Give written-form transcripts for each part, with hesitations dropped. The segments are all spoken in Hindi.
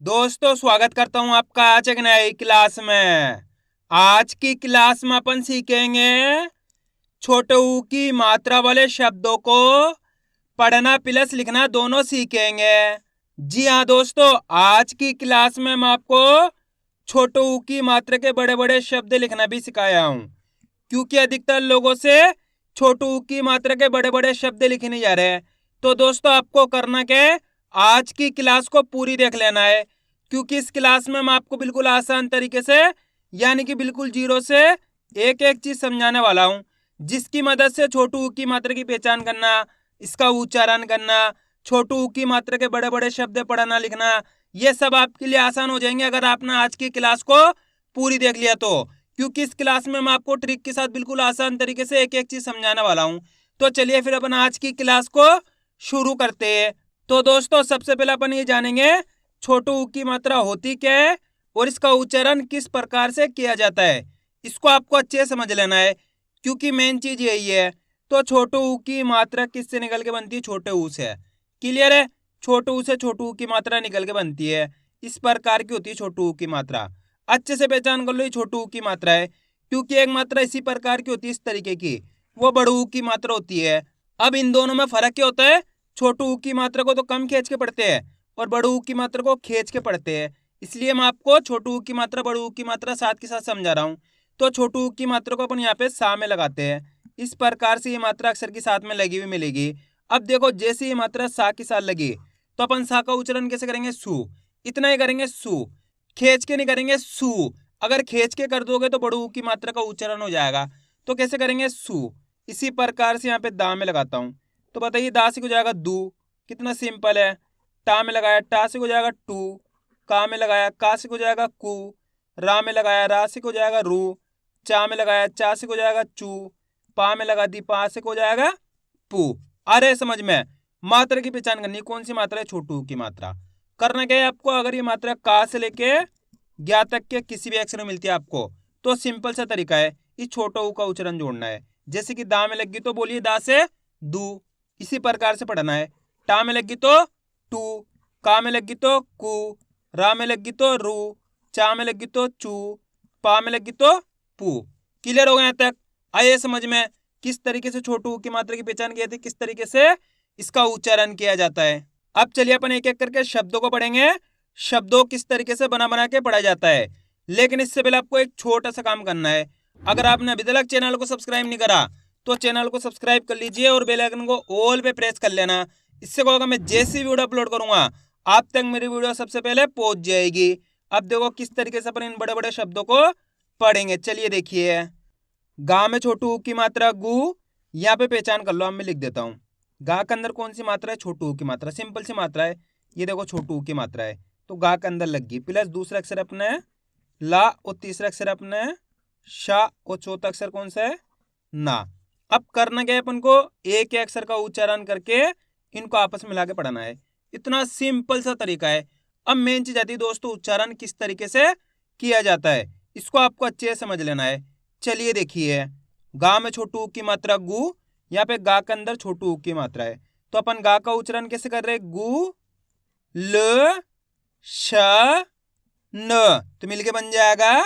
दोस्तों स्वागत करता हूं आपका आज एक नई क्लास में। आज की क्लास में अपन सीखेंगे छोटे ऊ की मात्रा वाले शब्दों को पढ़ना प्लस लिखना दोनों सीखेंगे। जी हाँ दोस्तों, आज की क्लास में मैं आपको छोटे ऊ की मात्रा के बड़े बड़े शब्द लिखना भी सिखाया हूं, क्योंकि अधिकतर लोगों से छोटे ऊ की मात्रा के बड़े बड़े शब्द लिखे नहीं जा रहे हैं। तो दोस्तों आपको करना क्या है, आज की क्लास को पूरी देख लेना है, क्योंकि इस क्लास में मैं आपको बिल्कुल आसान तरीके से यानी कि बिल्कुल जीरो से एक एक चीज समझाने वाला हूं, जिसकी मदद से छोटू ऊ की मात्रा की पहचान करना, इसका उच्चारण करना, छोटू ऊ की मात्रा के बड़े बड़े शब्द पढ़ना लिखना, ये सब आपके लिए आसान हो जाएंगे अगर आपने आज की क्लास को पूरी देख लिया तो। क्योंकि इस क्लास में मैं आपको ट्रिक के साथ बिल्कुल आसान तरीके से एक एक चीज समझाने वाला हूं। तो चलिए फिर अपन आज की क्लास को शुरू करते हैं। तो दोस्तों सबसे पहले अपन ये जानेंगे छोटू ऊ की मात्रा होती क्या है और इसका उच्चारण किस प्रकार से किया जाता है। इसको आपको अच्छे से समझ लेना है, क्योंकि मेन चीज यही है। तो छोटू ऊ की मात्रा किससे निकल के बनती है? छोटे ऊ से। क्लियर है? छोटे ऊ से छोटू ऊ की मात्रा निकल के बनती है। इस प्रकार की होती है छोटू ऊ की मात्रा। अच्छे से पहचान कर लो, ये छोटू ऊ की मात्रा है, क्योंकि एक मात्रा इसी प्रकार की होती है, इस तरीके की, वो बड़ू ऊ की मात्रा होती है। अब इन दोनों में फर्क क्या होता है? छोटू ऊ की मात्रा को तो कम खींच के पढ़ते हैं और बड़ू ऊ की मात्रा को खींच के पढ़ते हैं। इसलिए मैं आपको छोटू ऊ की मात्रा बड़ू ऊ की मात्रा साथ के साथ समझा रहा हूँ। तो छोटू ऊ की मात्रा को अपन यहाँ पे सा में लगाते हैं। इस प्रकार से ये मात्रा अक्षर के साथ में लगी हुई मिलेगी। अब देखो, जैसे ये मात्रा सा के साथ लगी तो अपन सा का उच्चारण कैसे करेंगे? सू। इतना ही करेंगे, सू। खींच के नहीं करेंगे, सू। अगर खींच के कर दोगे तो बड़ू ऊ की मात्रा का उच्चारण हो जाएगा। तो कैसे करेंगे? सू। इसी प्रकार से यहाँ पे दा में लगाता हूँ। तो बताइए, दा से हो जाएगा दू। कितना सिंपल है। टा में लगाया, टा से हो जाएगा टू। का में लगाया, का से हो जाएगा कू। रा में लगाया, रा से हो जाएगा रू। चा में लगाया, चा से हो जाएगा चू। पा में लगा दी, पा से हो जाएगा पू। आ रहे समझ में? मात्रा की पहचान करनी, कौन सी मात्रा है? छोटू की मात्रा। करना क्या है आपको? अगर ये मात्रा का से लेके ज्ञा तक के किसी भी अक्षर में मिलती है आपको, तो सिंपल सा तरीका है, इस छोटा ऊ का उच्चारण जोड़ना है। जैसे कि दा में लगी तो बोलिए दा से दू। इसी प्रकार से पढ़ना है। टा में लगी तो टू। का में लगी तो कू। रा में लगी तो रू। चा में लगी तो चू। पा में लगी तो पू। क्लियर हो गया यहाँ तक? आइए समझ में किस तरीके से छोटू की मात्रा की पहचान की जाती है, किस तरीके से इसका उच्चारण किया जाता है। अब चलिए अपन एक एक करके शब्दों को पढ़ेंगे, शब्दों किस तरीके से बना बना के पढ़ा जाता है। लेकिन इससे पहले आपको एक छोटा सा काम करना है। अगर आपने अभी तक चैनल को सब्सक्राइब नहीं करा तो चैनल को सब्सक्राइब कर लीजिए और बेल आइकन को ऑल पे प्रेस कर लेना। इससे क्या होगा, मैं जैसी वीडियो अपलोड करूंगा आप तक मेरी वीडियो सबसे पहले पहुंच जाएगी। अब देखो किस तरीके से अपन इन बड़े बड़े शब्दों को पढ़ेंगे। चलिए देखिए, गा में छोटू ऊ की मात्रा गु। यहाँ पे पहचान कर लो, अब मैं लिख देता हूँ। गा के अंदर कौन सी मात्रा है? छोटू ऊ की मात्रा। सिंपल सी मात्रा है, ये देखो छोटू ऊ की मात्रा है, तो गा के अंदर लग गई। प्लस दूसरा अक्षर अपने ला और तीसरा अक्षर अपने शा और चौथा अक्षर कौन सा है? ना। अब करना क्या है अपन को? एक एक अक्षर का उच्चारण करके इनको आपस में मिला के पढ़ना है। इतना सिंपल सा तरीका है। अब मेन चीज आती है दोस्तों, उच्चारण किस तरीके से किया जाता है, इसको आपको अच्छे से समझ लेना है। चलिए देखिए, गा में छोटू ऊ की मात्रा गु। यहाँ पे गा के अंदर छोटू ऊ की मात्रा है, तो अपन गा का उच्चारण कैसे कर रहे हैं? गु ल श न, तो मिलके बन जाएगा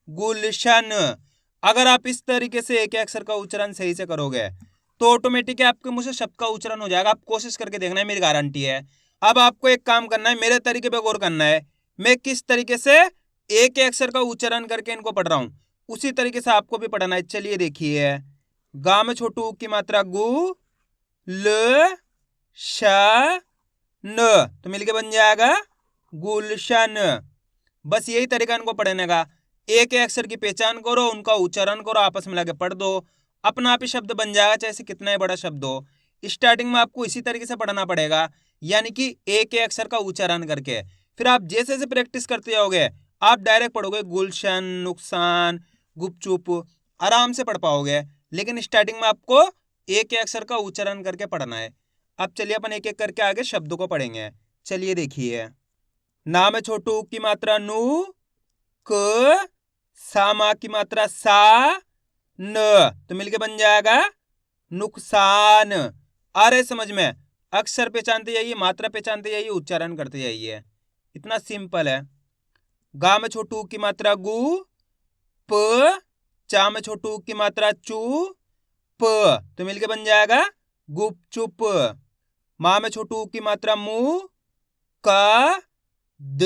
गुलशन। अगर आप इस तरीके से एक अक्षर का उच्चारण सही से करोगे तो ऑटोमेटिक आपके मुंह से शब्द का उच्चारण हो जाएगा। आप कोशिश करके देखना है, मेरी गारंटी है। अब आपको एक काम करना है, मेरे तरीके पे गौर करना है। मैं किस तरीके से एक अक्षर का उच्चारण करके इनको पढ़ रहा हूं, उसी तरीके से आपको भी पढ़ना है। चलिए देखिए, गा में छोटू ऊ की मात्रा गु ल श न, तो मिलके बन जाएगा गुलशन। बस यही तरीका इनको पढ़ने का। एक एक अक्षर की पहचान करो, उनका उच्चारण करो, आपस में लाके पढ़ दो, अपना आप ही शब्द बन जाएगा, चाहे से कितना ही बड़ा शब्द हो। स्टार्टिंग में आपको इसी तरीके से पढ़ना पड़ेगा, यानी कि एक एक अक्षर का उच्चारण करके। फिर आप जैसे जैसे प्रैक्टिस करते जाओगे आप डायरेक्ट पढ़ोगे गुलशन, नुकसान, गुपचुप, आराम से पढ़ पाओगे। लेकिन स्टार्टिंग में आपको एक एक अक्षर का उच्चारण करके पढ़ना है। अब चलिए अपन एक एक करके आगे शब्दों को पढ़ेंगे। चलिए देखिए, ना में छोटू ऊ की मात्रा नु। क सा मा की मात्रा सा न, तो मिलके बन जाएगा नुकसान। आ रहे समझ में? अक्षर पहचानते जाइए, मात्रा पहचानते जाइए, उच्चारण करते जाइए। इतना सिंपल है। गा में छोटू ऊ की मात्रा गु, प, चा में छोटू ऊ की मात्रा चू, प, तो मिलके बन जाएगा गुपचुप। माँ में छोटू ऊ की मात्रा मु, क, द,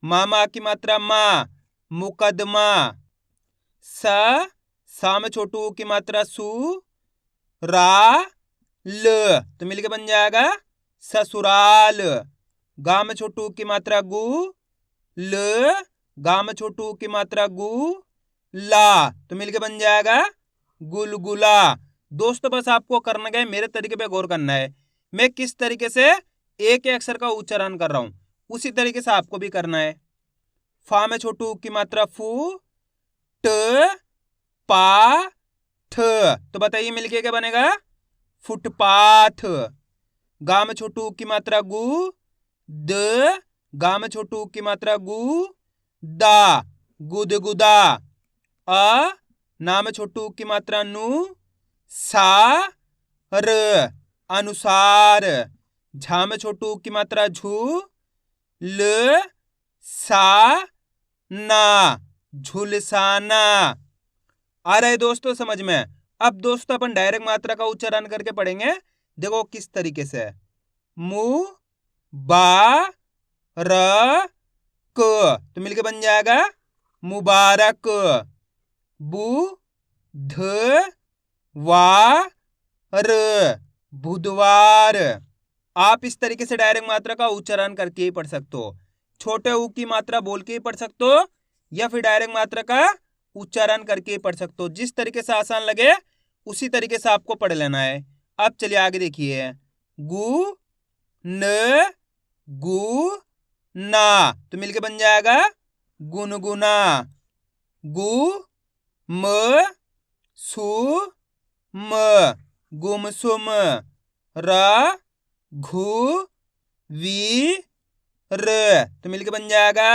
मामा की मात्रा मा, मुकदमा। सा में छोटू ऊ की मात्रा सु, रा, ल, तो मिलके बन जाएगा ससुराल। गा में छोटू ऊ की मात्रा गु, ल, गा में छोटू ऊ की मात्रा गु, ला, तो मिलके बन जाएगा गुलगुला। दोस्तों बस आपको करना क्या है, मेरे तरीके पे गौर करना है। मैं किस तरीके से एक अक्षर का उच्चारण कर रहा हूं उसी तरीके से आपको भी करना है। फा में छोटू ऊ की मात्रा फू, ट, पा, ठ, तो बताइए मिलके क्या बनेगा फुटपाथ। गा में छोटू ऊ की मात्रा गु, द, गा में छोटू ऊ की मात्रा गु, दा, गुदगुदा। अ, ना में छोटू ऊ की मात्रा नु, सा, र, अनुसार। झा में छोटू ऊ की मात्रा झू, ल, सा, ना, झुलसाना। आ रहा है दोस्तों समझ में? अब दोस्तों अपन डायरेक्ट मात्रा का उच्चारण करके पढ़ेंगे। देखो किस तरीके से, मु, बा, र, क, तो मिलके बन जाएगा मुबारक। बु, ध, वा, र, बुधवार। आप इस तरीके से डायरेक्ट मात्रा का उच्चारण करके ही पढ़ सकते हो। छोटे ऊ की मात्रा बोल के ही पढ़ सकते हो या फिर डायरेक्ट मात्रा का उच्चारण करके ही पढ़ सकते हो। जिस तरीके से आसान लगे उसी तरीके से आपको पढ़ लेना है। अब चलिए आगे देखिए, गु, न, गु, ना, तो मिलके बन जाएगा गुनगुना। गु, म, सु, म, गुमसुम। र, घु, वी, र, तो मिलके बन जाएगा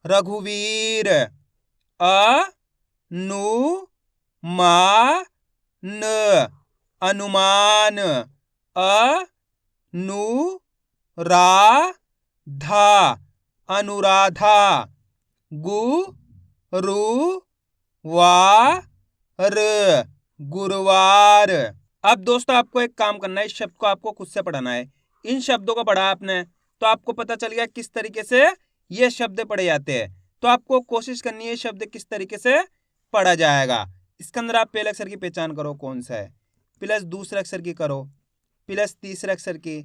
रघुवीर। अ, नु, मा, न, अनुमान। अ, नु, रा, धा, अनुराधा। गु, रु, वा, र, गुरुवार। अब दोस्तों आपको एक काम करना है, इस शब्द को आपको खुद से पढ़ना है। इन शब्दों को पढ़ा आपने तो आपको पता चल गया किस तरीके से ये शब्द पढ़े जाते हैं। तो आपको कोशिश करनी है शब्द किस तरीके से पढ़ा जाएगा। इसके अंदर आप पहले अक्षर की पहचान करो कौन सा है, प्लस दूसरे अक्षर की करो, प्लस तीसरे अक्षर की,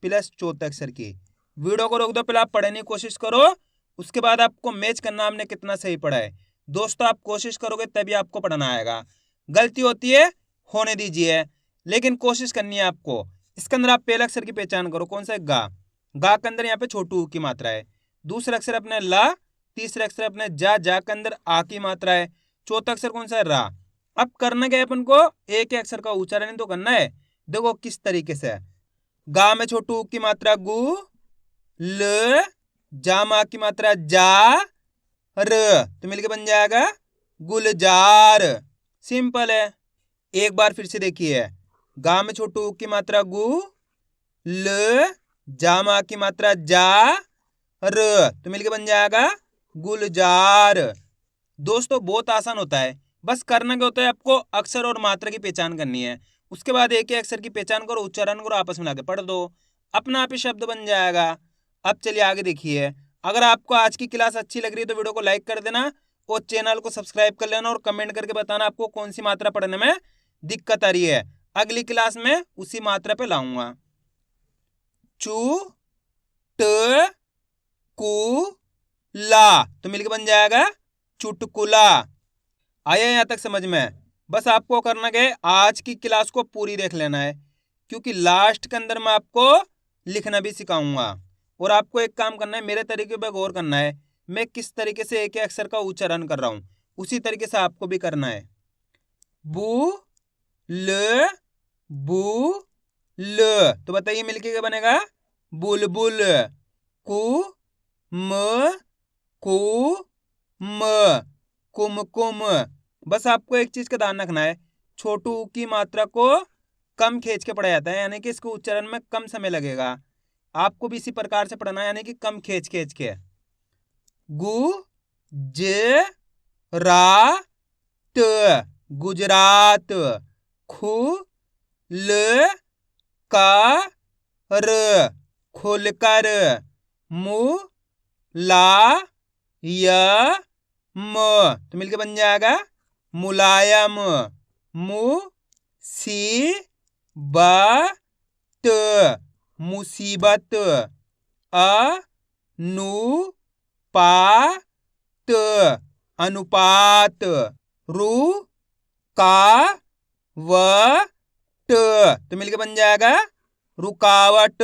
प्लस चौथे अक्षर की। वीडियो को रोक दो, पहले आप पढ़ने की कोशिश करो, उसके बाद आपको मैच करना आपने कितना सही पढ़ा है। दोस्तों आप कोशिश करोगे तभी आपको पढ़ना आएगा। गलती होती है होने दीजिए, लेकिन कोशिश करनी है आपको। इसके अंदर आप पहले अक्षर की पहचान करो कौन सा है, गा। गा के अंदर यहाँ पे छोटू ऊ की मात्रा है। दूसरा अक्षर अपने ला, तीसरा अक्षर अपने जा के अंदर आ की मात्रा है। चौथा अक्षर कौन सा है, रा। अब करना क्या है अपन को, एक ही अक्षर का उच्चारण तो करना है। देखो किस तरीके से, गा में छोटू ऊ की मात्रा गु, ल, जा मा की मात्रा जा, र, तो मिलके बन जाएगा गुलजार। सिंपल है। एक बार फिर से देखिए, गा में छोटू ऊ की मात्रा गु, ल, जा मा की मात्रा जा, र, तो मिलके बन जाएगा गुलजार। दोस्तों बहुत आसान होता है, बस करना क्या होता है, आपको अक्षर और मात्रा की पहचान करनी है। उसके बाद एक ही अक्षर की पहचान करो, उच्चारण करो, आपस में लाके पढ़ दो, अपना आप ही शब्द बन जाएगा। अब चलिए आगे देखिए। अगर आपको आज की क्लास अच्छी लग रही है तो वीडियो को लाइक कर देना और चैनल को सब्सक्राइब कर लेना और कमेंट करके बताना आपको कौन सी मात्रा पढ़ने में दिक्कत आ रही है। अगली क्लास में उसी मात्रा पे लाऊंगा। चू, ट, कु, ला, तो मिलके बन जाएगा चुटकुला। आया यहाँ तक समझ में? बस आपको करना क्या है, आज की क्लास को पूरी देख लेना है, क्योंकि लास्ट के अंदर मैं आपको लिखना भी सिखाऊंगा। और आपको एक काम करना है, मेरे तरीके पे गौर करना है। मैं किस तरीके से एक अक्षर का उच्चारण कर रहा हूं उसी तरीके से आपको भी करना है। बू, ल, बू, ल, तो बताइए मिलके क्या बनेगा, बुलबुल। कु, म, कु, म, कुमकुम। बस आपको एक चीज का ध्यान रखना है, छोटू ऊ की मात्रा को कम खींच के पढ़ा जाता है, यानी कि इसको उच्चारण में कम समय लगेगा। आपको भी इसी प्रकार से पढ़ना है, यानी कि कम खींच खींच के। गुजरात, गुजरात। खुलकर, खुलकर। मुलायम, तो मिलके बन जाएगा मुलायम। मुसीबत, मुसीबत। अनुपात, अनुपात। रुकावट, तो मिलके बन जाएगा रुकावट।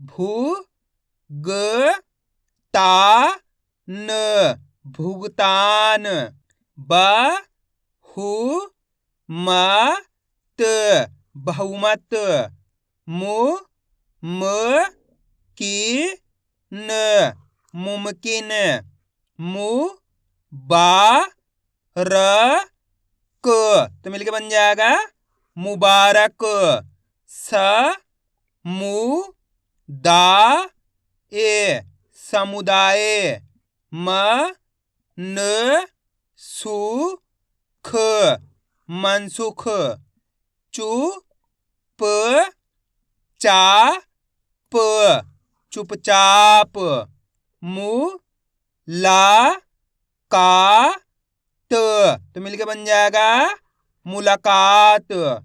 भुगतान, भुगतान। बहुमत, बहुमत। मुमकिन, मुमकिन। मुबारक, तो मिलके बन जाएगा मुबारक। समुदाय, समुदाय। मनसुख, मनसुख। चुपचाप, चुपचाप। मुलाकात, तो मिलके बन जाएगा मुलाकात।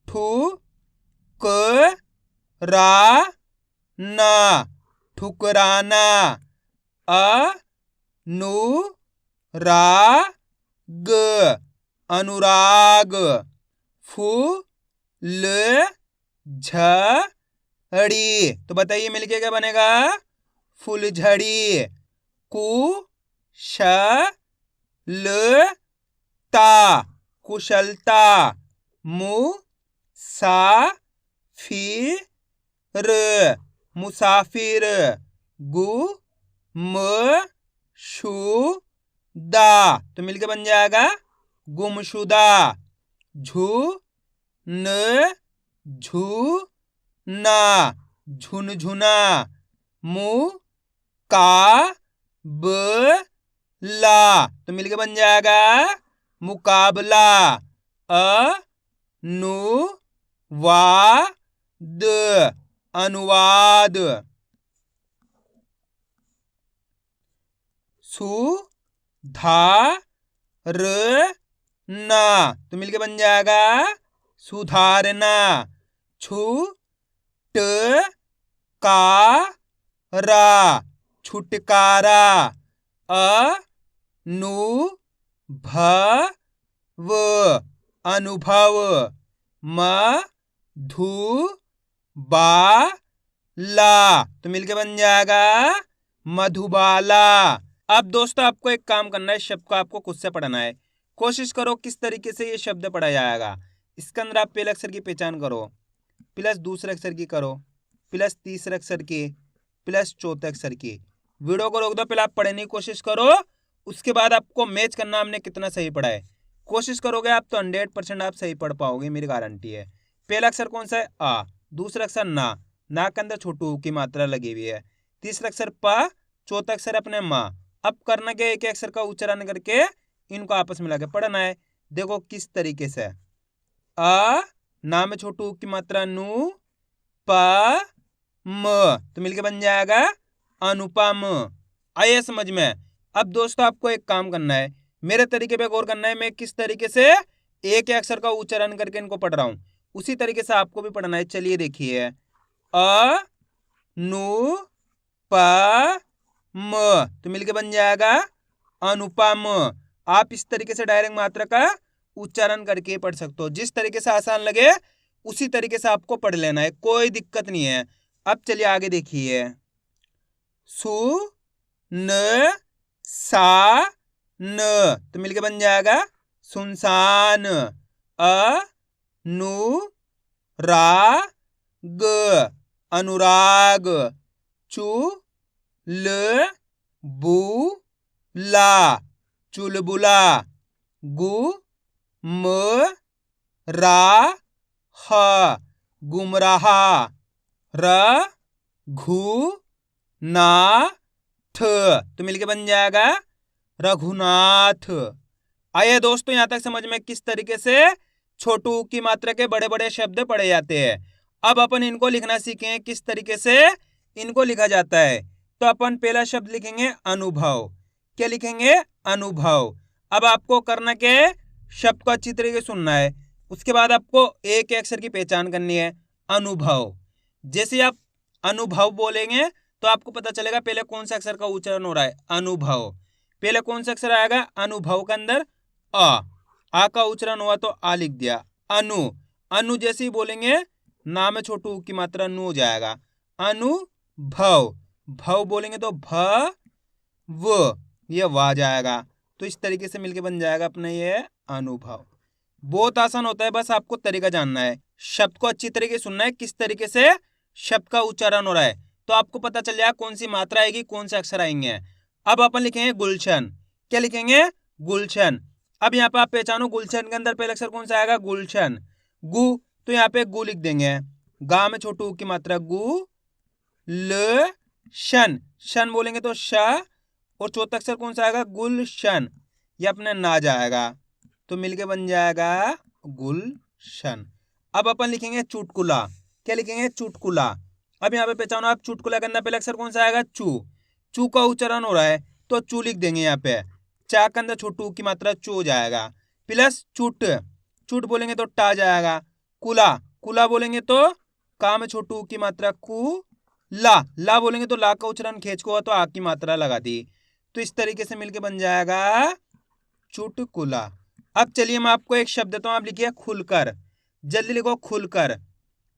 ठुकराना, ठुकराना। अनुराग, अनुराग। फूलझड़ी, तो बताइए मिलके क्या बनेगा? फूलझड़ी। कुशलता, कुशलता। मुसाफिर, मुसाफिर। गुमशुदा, तो मिलके बन जाएगा गुमशुदा। झुनझुना, झुनझुना। मुकाबला, तो मिलके बन जाएगा मुकाबला। अनुवाद, अनुवाद। सुधारना, तो मिलके बन जाएगा सुधारना। छुटकारा, छुटकारा। अनुभव, अनुभव। मधुबाला, तो मिलके बन जाएगा मधुबाला। अब दोस्तों आपको एक काम करना है, इस शब्द को आपको खुद से पढ़ना है। कोशिश करो किस तरीके से ये शब्द पढ़ा जाएगा। इसके अंदर आप पहले अक्षर की पहचान करो, प्लस दूसरे अक्षर की करो, प्लस तीसरे अक्षर की, प्लस चौथे अक्षर की। वीडियो को रोक दो, पहले आप पढ़ने की कोशिश करो, उसके बाद आपको मैच करना हमने कितना सही पढ़ा है। कोशिश करोगे आप तो 100% आप सही पढ़ पाओगे, मेरी गारंटी है। पहला अक्षर कौन सा है? आ। दूसरा अक्षर ना, ना के अंदर छोटू की मात्रा लगी हुई है। तीसरा अक्षर प, चौथा अक्षर अपने माँ। अब करना क्या, एक अक्षर का उच्चारण करके इनको आपस में लाके पढ़ना है। देखो किस तरीके से। अ, ना में छोटू की मात्रा नु, प, म, तो मिलके बन जाएगा अनुपम। आइए समझ में। अब दोस्तों आपको एक काम करना है, मेरे तरीके पे गौर करना है। मैं किस तरीके से एक अक्षर का उच्चारण करके इनको पढ़ रहा हूं, उसी तरीके से आपको भी पढ़ना है। चलिए देखिए। अ, नु, प, म, तो मिलके बन जाएगा अनुपम। आप इस तरीके से डायरेक्ट मात्रा का उच्चारण करके पढ़ सकते हो। जिस तरीके से आसान लगे उसी तरीके से आपको पढ़ लेना है, कोई दिक्कत नहीं है। अब चलिए आगे देखिए। सु, न, सा, न, तो मिलके बन जाएगा सुनसान। अ, नु, रा, ग, अनुराग। चु, ल, बु, ला, चुलबुला। गु, म, रा, ह, गुमराहा। र, घू ना थ, तो मिलके बन जाएगा रघुनाथ। आइए दोस्तों, यहां तक समझ में किस तरीके से छोटू ऊ की मात्रा के बड़े बड़े शब्द पढ़े जाते हैं। अब अपन इनको लिखना सीखें किस तरीके से इनको लिखा जाता है। तो अपन पहला शब्द लिखेंगे अनुभव। क्या लिखेंगे? अनुभव। अब आपको करना क्या है, शब्द को अच्छी तरीके से सुनना है, उसके बाद आपको एक अक्षर की पहचान करनी है। अनुभव, जैसे आप अनुभव बोलेंगे तो आपको पता चलेगा पहले कौन सा अक्षर का उच्चारण हो रहा है। अनुभव, पहले कौन सा अक्षर आएगा? अनुभव के अंदर आ का उच्चारण हुआ तो आ लिख दिया। अनु जैसे ही बोलेंगे ना में छोटू ऊ की मात्रा नु हो जाएगा। अनुभव, भव बोलेंगे तो भ व, ये वा जाएगा। तो इस तरीके से मिलके बन जाएगा अपने ये अनुभव। बहुत आसान होता है, बस आपको तरीका जानना है। शब्द को अच्छी तरीके से सुनना है किस तरीके से शब्द का उच्चारण हो रहा है, तो आपको पता चल जाएगा कौन सी मात्रा आएगी, कौन से अक्षर आएंगे। अब अपन लिखेंगे गुलशन। क्या लिखेंगे? गुलशन। अब यहाँ पे आप पहचानो गुलशन के अंदर पहला अक्षर कौन सा आएगा? गुलशन। गु, तो यहाँ पे गु लिख देंगे। गा में छोटू ऊ की मात्रा गु ल शन, शन बोलेंगे तो श, और चौथा अक्षर कौन सा आएगा? गुलशन। ये अपने ना जाएगा, तो मिलके बन जाएगा गुलशन। अब अपन लिखेंगे चुटकुला। क्या लिखेंगे? चुटकुला। अब यहाँ पे पहचानो आप चुटकुला के अंदर पहला अक्षर कौन सा आएगा? चू, चू का उच्चारण हो रहा है तो चू लिख देंगे। यहाँ पे चा के अंदर छोटू ऊ की मात्रा चू हो जाएगा, प्लस चुट, चुट बोलेंगे तो टा जाएगा। कुला, कुला बोलेंगे तो का में छोटू ऊ की मात्रा कु, ला बोलेंगे तो ला का उच्चारण खींच को हुआ तो आ की मात्रा लगा दी। तो इस तरीके से मिलके बन जाएगा चुटकुला। अब चलिए मैं आपको एक शब्द देता हूं, आप लिखिए खुलकर। जल्दी लिखो खुलकर।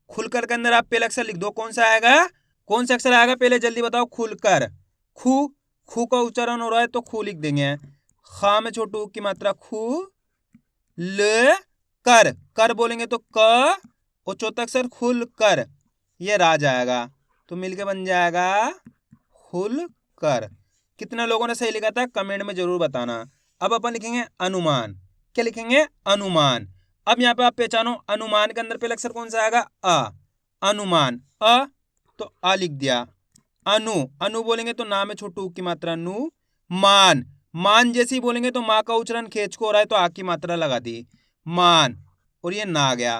खुलकर के अंदर आप पहला अक्षर लिख दो, कौन सा आएगा? कौन सा अक्षर आएगा पहले जल्दी बताओ? खुलकर। खू, खू का उच्चारण हो रहा है तो खू लिख देंगे। खा में छोटू की मात्रा खू, ल कर, कर बोलेंगे तो क, और चौथा अक्षर खुल कर, ये रा जाएगा, तो मिलके बन जाएगा खुल कर। कितने लोगों ने सही लिखा था कमेंट में जरूर बताना। अब अपन लिखेंगे अनुमान। क्या लिखेंगे? अनुमान। अब यहाँ पे आप पहचानो अनुमान के अंदर पहला अक्षर कौन सा आएगा? अ, अनुमान। तो आ लिख दिया। अनु बोलेंगे तो ना में छोटू की मात्रा नु, मान, मान जैसे ही बोलेंगे तो माँ का उच्चारण खेच को हो रहा है तो आ की मात्रा लगा दी, मान, और ये ना आ गया,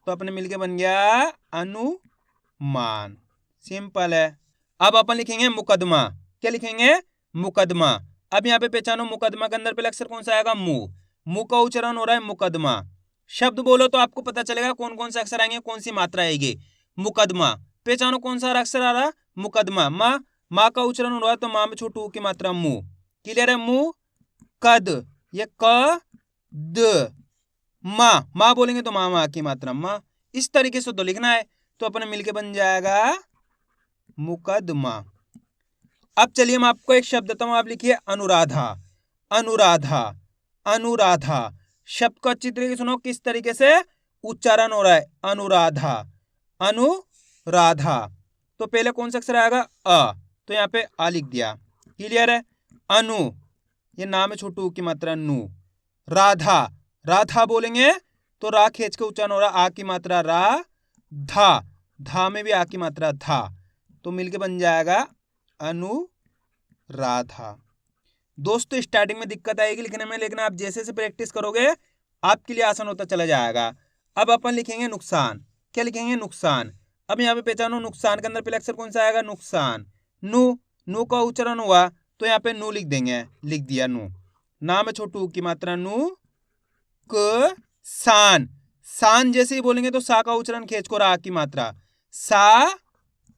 तो अपने मिलके बन गया अनुमान। सिंपल है। अब अपन लिखेंगे मुकदमा। क्या लिखेंगे? मुकदमा। अब यहाँ पे पहचानो मुकदमा के अंदर पहला अक्षर कौन सा आएगा? मु, मु का उच्चारण हो रहा है मुकदमा। शब्द बोलो तो आपको पता चलेगा कौन कौन से अक्षर आएंगे, कौन सी मात्रा आएगी। मुकदमा, पहचानो कौन सा अक्षर आ रहा? मुकदमा। माँ का उच्चारण हो रहा है तो माँ में छोटू की मात्रा मु। क्लियर है? मु कद, ये क द, माँ बोलेंगे तो माँ की मात्रा माँ। इस तरीके से तो लिखना है, तो अपने मिलके बन जाएगा मुकदमा। अब चलिए मैं आपको एक शब्द देता हूं, आप लिखिए अनुराधा। अनुराधा, अनुराधा। शब्द को अच्छी तरीके से सुनो किस तरीके से उच्चारण हो रहा है। अनुराधा, अनुराधा। तो पहले कौन सा अक्षर आएगा? अ, तो यहाँ पे आ लिख दिया। क्लियर है? अनु, ये नाम है छोटू की मात्रा नु। राधा, राधा बोलेंगे तो रा खींच के उच्चारण हो रहा, आ की मात्रा रा, धा में भी आ की मात्रा था, तो मिलके बन जाएगा अनुराधा। दोस्तों स्टार्टिंग में दिक्कत आएगी लिखने में, लेकिन आप जैसे से प्रैक्टिस करोगे आपके लिए आसान होता चला जाएगा। अब अपन लिखेंगे नुकसान। क्या लिखेंगे? नुकसान। अब यहाँ पे पहचानो नुकसान के अंदर पहले अक्षर कौन सा आएगा? नुकसान। नु का उच्चारण हुआ तो यहाँ पे नु लिख देंगे, लिख दिया नु। ना में छोटू की मात्रा नु, क सान, सान जैसे ही बोलेंगे तो सा का उच्चारण खींच को रा की मात्रा, सा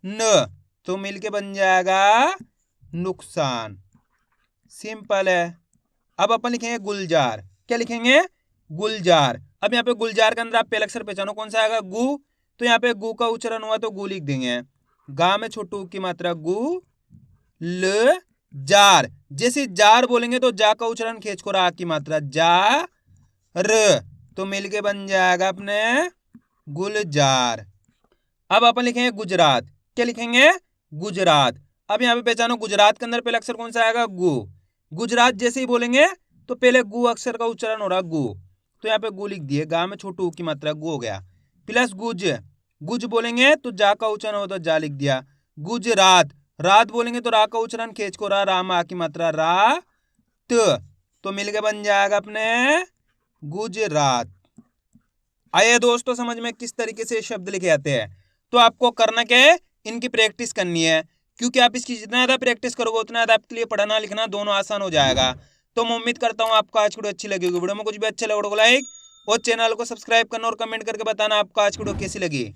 न, तो मिलके बन जाएगा नुकसान। सिंपल है। अब अपन लिखेंगे गुलजार। क्या लिखेंगे? गुलजार। अब यहाँ पे गुलजार के अंदर आप पहला अक्षर पहचानो कौन सा आएगा? गु, तो यहाँ पे गु का उच्चारण हुआ तो गु लिख देंगे। गा में छोटू की मात्रा गु, ल जार, जैसे जार बोलेंगे तो जा का उच्चारण खींच को रा की मात्रा जा र, तो मिलके बन जाएगा अपने गुलजार। अब अपन लिखेंगे गुजरात। क्या लिखेंगे? गुजरात। अब यहाँ पे पहचानो गुजरात के अंदर पहले अक्षर कौन सा आएगा? गु। गुजरात जैसे ही बोलेंगे तो पहले गु अक्षर का उच्चारण हो रहा गु, तो यहाँ पे गु लिख दिए। गा में छोटू की मात्रा गु हो गया, प्लस गुज, गुज बोलेंगे तो जा का उच्चारण हो तो जा लिख दिया। गुजरात। रात बोलेंगे तो रा का उच्चारण खींच को रा मा की मात्रा रा तो मिलके बन जाएगा अपने गुजरात। आइए दोस्तों समझ में किस तरीके से शब्द लिखे जाते हैं। तो आपको करना क्या है, इनकी प्रैक्टिस करनी है, क्योंकि आप इसकी जितना ज्यादा प्रैक्टिस करोगे उतना ज्यादा आपके लिए पढ़ना लिखना दोनों आसान हो जाएगा। तो मैं उम्मीद करता हूँ आपको आज की वीडियो अच्छी लगेगी। वीडियो में कुछ भी अच्छा लगा तो लाइक और चैनल को सब्सक्राइब करना और कमेंट करके बताना आपको आज की वीडियो कैसी लगी।